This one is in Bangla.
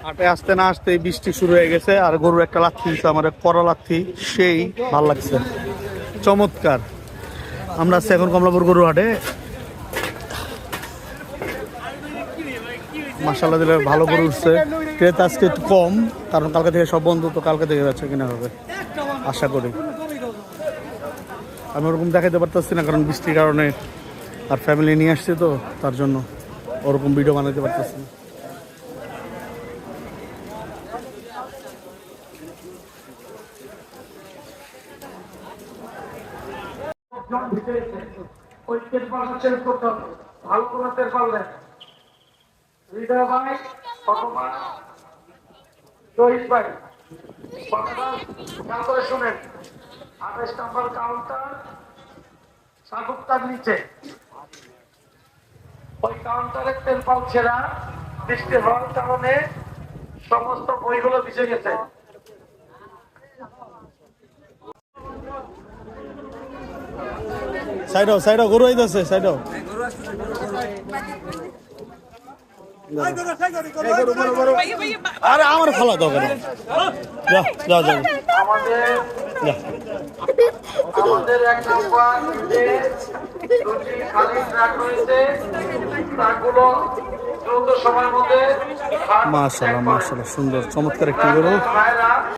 হাটে আসতে না আসতে বৃষ্টি শুরু হয়ে গেছে, আর গরুর একটা লাথি দিচ্ছে আমার, কড়া লাথি, সেই ভাল লাগছে, চমৎকার। আমরা আছি এখন কমলাপুর গরুর হাটে। মাশাআল্লাহ দিলে ভালো গরু উঠছে, ক্রেতা আজকে একটু কম, কারণ কালকে থেকে সব বন্ধ, তো কালকে থেকে যাচ্ছে কিনা হবে আশা করি। আমি ওরকম দেখাতে পারতেছি না কারণ বৃষ্টির কারণে, আর ফ্যামিলি নিয়ে আসছে তো তার জন্য ওরকম ভিডিও বানাতে পারতেছি না। ভালো করে তেল পারলেন হৃদয় ভাই অথবা শহীদ ভাই, কথাটা খেয়াল করে শুনেন। 28 নম্বর কাউন্টার সাগুপ্তার নিচে, ওই কাউন্টারের তেল পাল ছেড়া, বৃষ্টি হওয়ার কারণে সমস্ত বইগুলো ভিজে গেছে। সাইডও সাইডও গরু আইতাছে, সাইডও আরে আমার ফালা দাও কেন, যা যা যা আমাদের এক নম্বর যে দুটি খালি ট্রাক রয়েছে, ট্রাকগুলো দ্রুত সময়ের মধ্যে মাশাআল্লাহ মাশাআল্লাহ সুন্দর চমৎকার একটি গরু।